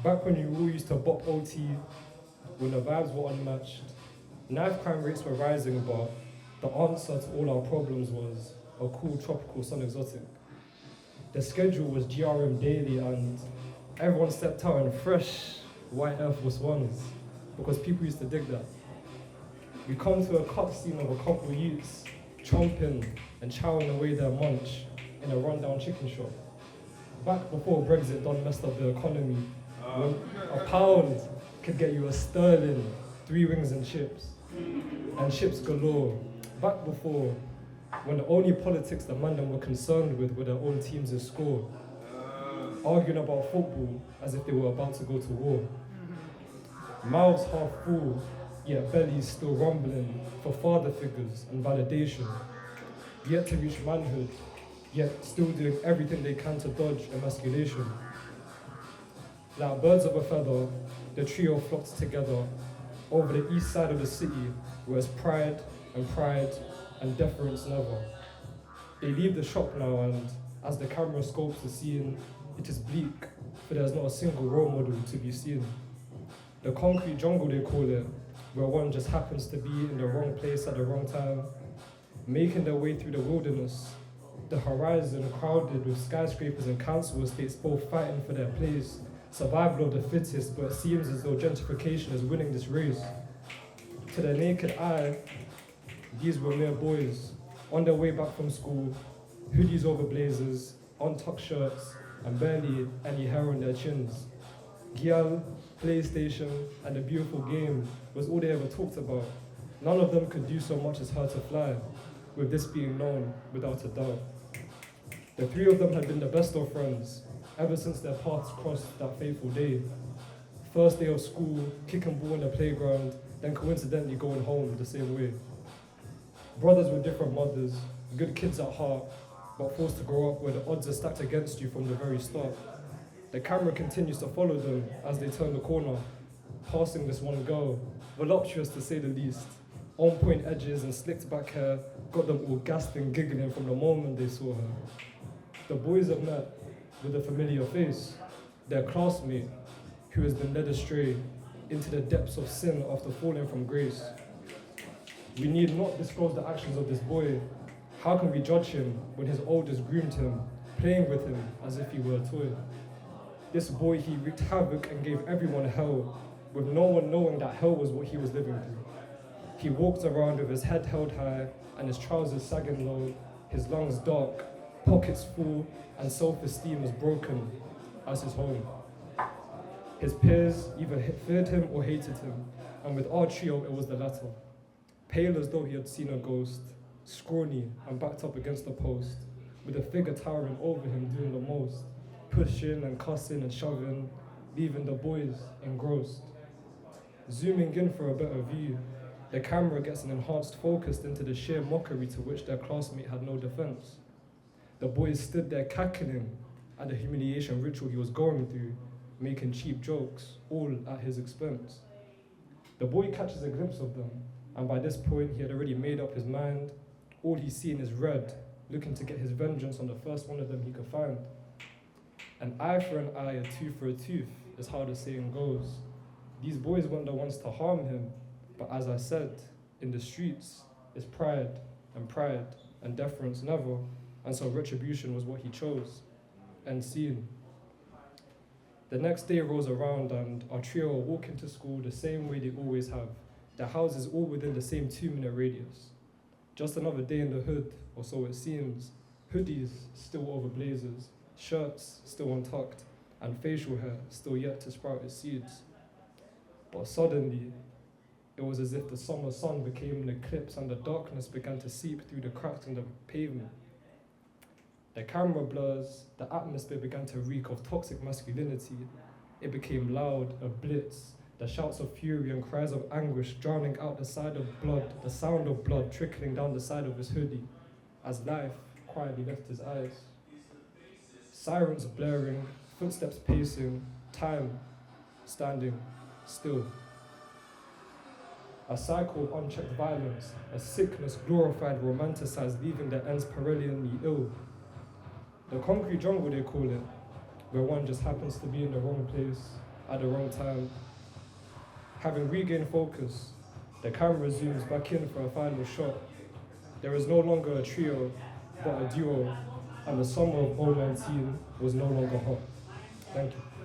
Back when you all used to bop OT, when the vibes were unmatched, knife crime rates were rising, but the answer to all our problems was a cool tropical sun exotic. The schedule was GRM daily and everyone stepped out in fresh white Air Force Ones because people used to dig that. We come to a cutscene of a couple youths chomping and chowing away their munch in a rundown chicken shop. Back before Brexit done messed up the economy, when a pound could get you a sterling, 3 wings and chips galore. Back before, when the only politics that man them were concerned with were their own teams' score, arguing about football as if they were about to go to war. Mouths half full, yet bellies still rumbling for father figures and validation. Yet to reach manhood, yet still doing everything they can to dodge emasculation. Like birds of a feather, the trio flocked together over the east side of the city, where it's pride and deference never. They leave the shop now, and as the camera scopes the scene, it is bleak, for there's not a single role model to be seen. The concrete jungle, they call it, where one just happens to be in the wrong place at the wrong time, making their way through the wilderness, the horizon crowded with skyscrapers and council estates both fighting for their place, survival of the fittest, but it seems as though gentrification is winning this race. To the naked eye, these were mere boys, on their way back from school, hoodies over blazers, untucked shirts, and barely any hair on their chins. Gyal, PlayStation, and the beautiful game was all they ever talked about. None of them could do so much as her to fly, with this being known without a doubt. The three of them had been the best of friends, ever since their paths crossed that fateful day. First day of school, kicking ball in the playground, then coincidentally going home the same way. Brothers with different mothers, good kids at heart, but forced to grow up where the odds are stacked against you from the very start. The camera continues to follow them as they turn the corner, passing this one girl, voluptuous to say the least. On point edges and slicked back hair got them all gasped and giggling from the moment they saw her. The boys have met with a familiar face, their classmate, who has been led astray into the depths of sin after falling from grace. We need not disclose the actions of this boy. How can we judge him when his elders groomed him, playing with him as if he were a toy? This boy, he wreaked havoc and gave everyone hell, with no one knowing that hell was what he was living through. He walked around with his head held high and his trousers sagging low, his lungs dark, pockets full, and self-esteem was broken as his home. His peers either feared him or hated him, and with our trio it was the latter. Pale as though he had seen a ghost, scrawny and backed up against the post, with a figure towering over him doing the most, pushing and cussing and shoving, leaving the boys engrossed. Zooming in for a better view, the camera gets an enhanced focus into the sheer mockery to which their classmate had no defense. The boys stood there cackling at the humiliation ritual he was going through, making cheap jokes, all at his expense. The boy catches a glimpse of them, and by this point he had already made up his mind. All he's seen is red, looking to get his vengeance on the first one of them he could find. An eye for an eye, a tooth for a tooth, is how the saying goes. These boys weren't the ones to harm him, but as I said, in the streets, it's pride and deference never, and so retribution was what he chose. End scene. The next day rolls around and our trio are walking to school the same way they always have. Their houses all within the same 2-minute radius. Just another day in the hood, or so it seems. Hoodies still over blazers, shirts still untucked, and facial hair still yet to sprout its seeds. But suddenly, it was as if the summer sun became an eclipse and the darkness began to seep through the cracks in the pavement. The camera blurs, the atmosphere began to reek of toxic masculinity. It became loud, a blitz, the shouts of fury and cries of anguish drowning out the sound of blood trickling down the side of his hoodie, as life quietly left his eyes. Sirens blaring, footsteps pacing, time standing still. A cycle of unchecked violence, a sickness glorified, romanticized, leaving the ends perennially ill. The concrete jungle, they call it, where one just happens to be in the wrong place at the wrong time. Having regained focus, the camera zooms back in for a final shot. There is no longer a trio, but a duo, and the summer of 019 was no longer hot. Thank you.